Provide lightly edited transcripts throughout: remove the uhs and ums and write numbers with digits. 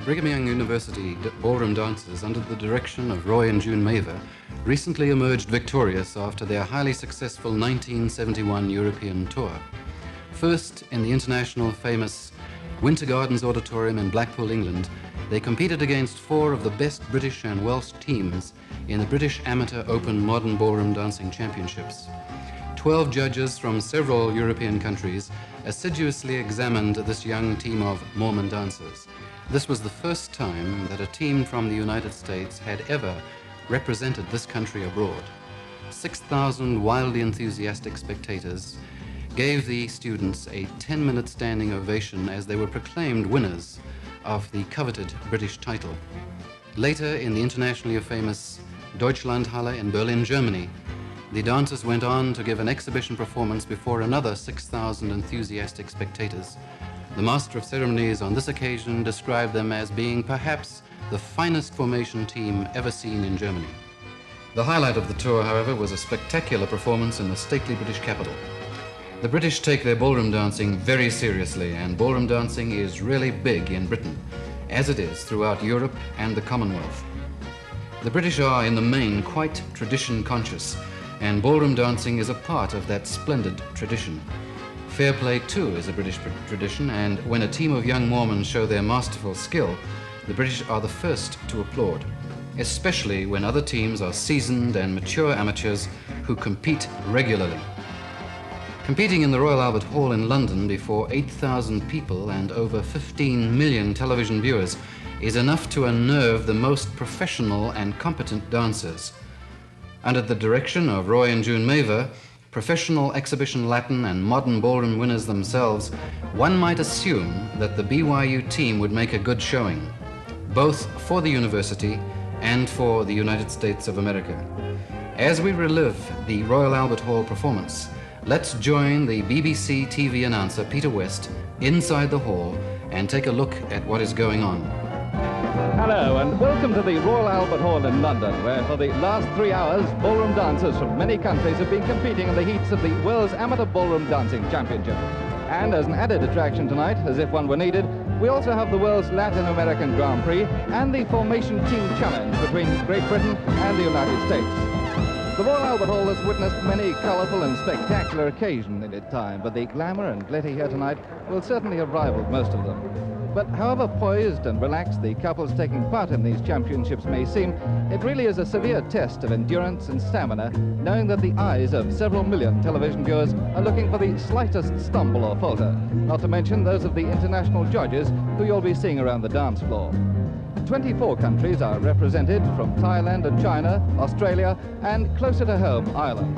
Brigham Young University ballroom dancers, under the direction of Roy and June Maver, recently emerged victorious after their highly successful 1971 European tour. First, in the international famous Winter Gardens Auditorium in Blackpool, England, they competed against 4 of the best British and Welsh teams in the British Amateur Open Modern Ballroom Dancing Championships. 12 judges from several European countries assiduously examined this young team of Mormon dancers. This was the first time that a team from the United States had ever represented this country abroad. 6,000 wildly enthusiastic spectators gave the students a 10-minute standing ovation as they were proclaimed winners of the coveted British title. Later, in the internationally famous Deutschlandhalle in Berlin, Germany, the dancers went on to give an exhibition performance before another 6,000 enthusiastic spectators. The Master of Ceremonies on this occasion described them as being perhaps the finest formation team ever seen in Germany. The highlight of the tour, however, was a spectacular performance in the stately British capital. The British take their ballroom dancing very seriously, and ballroom dancing is really big in Britain, as it is throughout Europe and the Commonwealth. The British are, in the main, quite tradition conscious, and ballroom dancing is a part of that splendid tradition. Fair play, too, is a British tradition, and when a team of young Mormons show their masterful skill, the British are the first to applaud, especially when other teams are seasoned and mature amateurs who compete regularly. Competing in the Royal Albert Hall in London before 8,000 people and over 15 million television viewers is enough to unnerve the most professional and competent dancers. Under the direction of Roy and June Maver, professional exhibition Latin and modern ballroom winners themselves, one might assume that the BYU team would make a good showing, both for the university and for the United States of America. As we relive the Royal Albert Hall performance, let's join the BBC TV announcer Peter West inside the hall and take a look at what is going on. Hello and welcome to the Royal Albert Hall in London, where for the last 3 hours ballroom dancers from many countries have been competing in the heats of the World's Amateur Ballroom Dancing Championship. And as an added attraction tonight, as if one were needed, we also have the World's Latin American Grand Prix and the Formation Team Challenge between Great Britain and the United States. The Royal Albert Hall has witnessed many colourful and spectacular occasions in its time, but the glamour and glitter here tonight will certainly have rivaled most of them. But however poised and relaxed the couples taking part in these championships may seem, it really is a severe test of endurance and stamina, knowing that the eyes of several million television viewers are looking for the slightest stumble or falter, not to mention those of the international judges who you'll be seeing around the dance floor. 24 countries are represented, from Thailand and China, Australia, and closer to home, Ireland.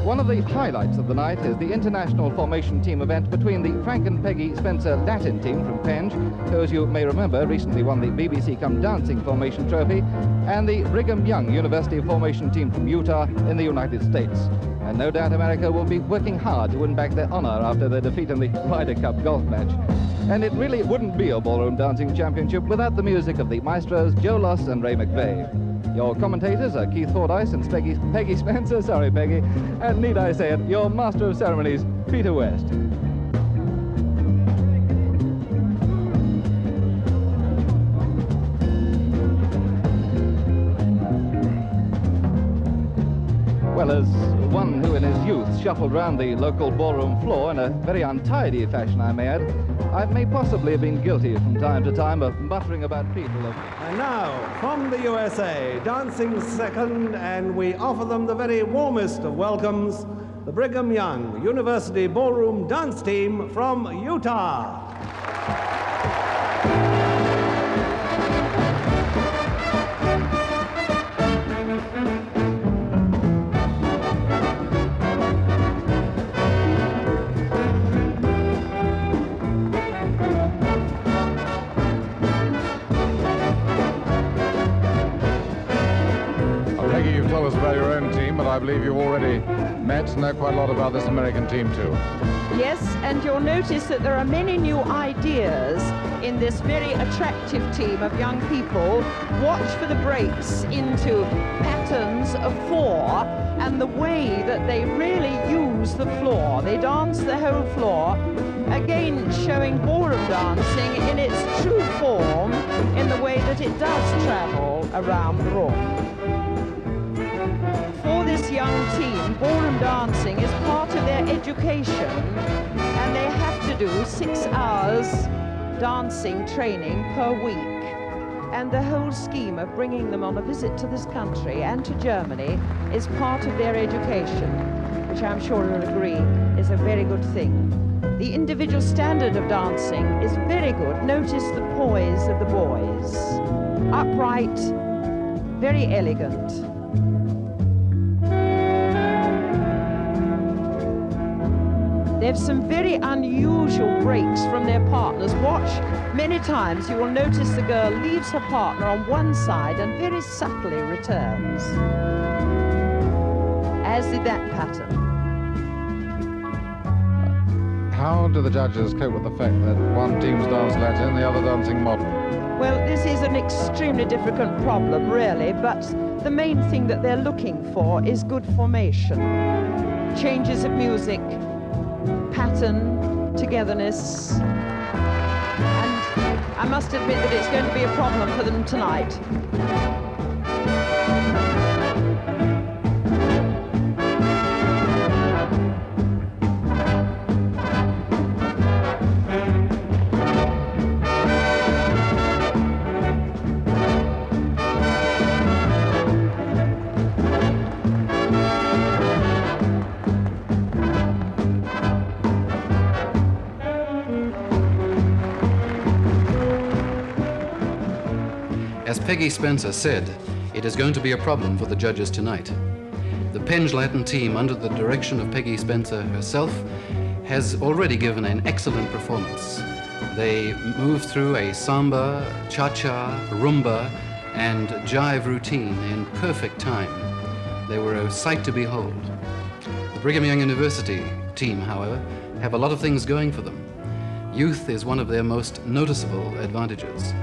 One of the highlights of the night is the international formation team event between the Frank and Peggy Spencer Latin team from Penge, who, as you may remember, recently won the BBC Come Dancing Formation Trophy, and the Brigham Young University formation team from Utah in the United States. And no doubt America will be working hard to win back their honor after their defeat in the Ryder Cup golf match. And it really wouldn't be a ballroom dancing championship without the music of the maestros Joe Loss and Ray McVeigh. Your commentators are Keith Fordyce and Peggy Spencer, sorry Peggy, and need I say it, your Master of Ceremonies, Peter West. Well, as one who in his youth shuffled round the local ballroom floor in a very untidy fashion, I may add, I may possibly have been guilty from time to time of muttering about people. And now, from the USA, dancing second, and we offer them the very warmest of welcomes, the Brigham Young University Ballroom Dance Team from Utah. Tell us about your own team, but I believe you've already met and know quite a lot about this American team too. Yes, and you'll notice that there are many new ideas in this very attractive team of young people. Watch for the breaks into patterns of 4 and the way that they really use the floor. They dance the whole floor, again showing ballroom dancing in its true form, in the way that it does travel around the room. For this young team, ballroom dancing is part of their education, and they have to do 6 hours dancing training per week. And the whole scheme of bringing them on a visit to this country and to Germany is part of their education, which I'm sure you'll agree is a very good thing. The individual standard of dancing is very good. Notice the poise of the boys. Upright, very elegant. They have some very unusual breaks from their partners. Watch, many times you will notice the girl leaves her partner on one side and very subtly returns, as did that pattern. How do the judges cope with the fact that one team's dance Latin, the other dancing modern? Well, this is an extremely difficult problem, really, but the main thing that they're looking for is good formation, changes of music, pattern, togetherness, and I must admit that it's going to be a problem for them tonight. As Peggy Spencer said, it is going to be a problem for the judges tonight. The Penge Latin team, under the direction of Peggy Spencer herself, has already given an excellent performance. They moved through a samba, cha-cha, rumba, and jive routine in perfect time. They were a sight to behold. The Brigham Young University team, however, have a lot of things going for them. Youth is one of their most noticeable advantages.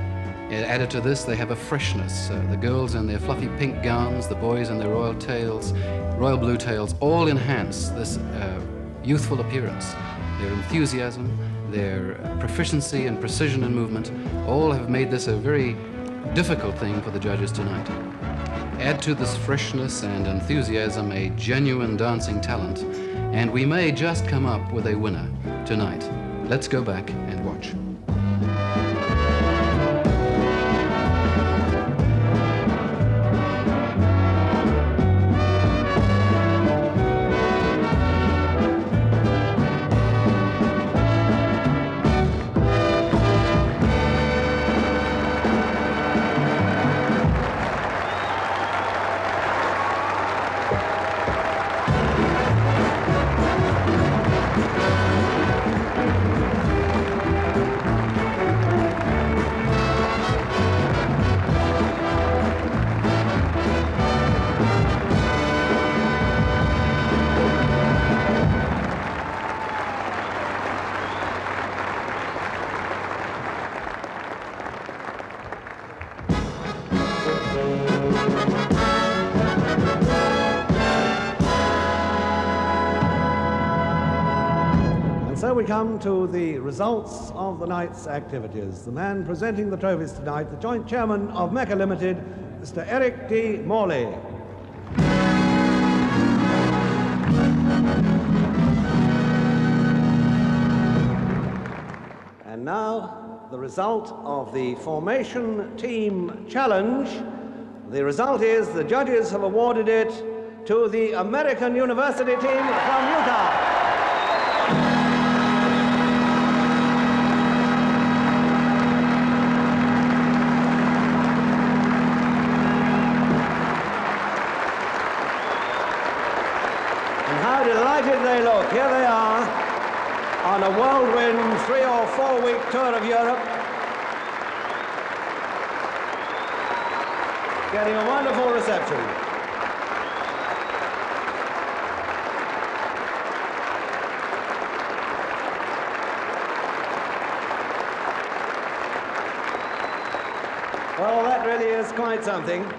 Added to this, they have a freshness. The girls in their fluffy pink gowns, the boys in their royal blue tails, all enhance this youthful appearance. Their enthusiasm, their proficiency and precision in movement, all have made this a very difficult thing for the judges tonight. Add to this freshness and enthusiasm a genuine dancing talent, and we may just come up with a winner tonight. Let's go back and watch. So we come to the results of the night's activities. The man presenting the trophies tonight, the joint chairman of Mecca Limited, Mr. Eric D. Morley. And now the result of the Formation Team Challenge. The result is the judges have awarded it to the American University team from Utah. Delighted they look. Here they are on a whirlwind 3- or 4-week tour of Europe, getting a wonderful reception. Well, that really is quite something.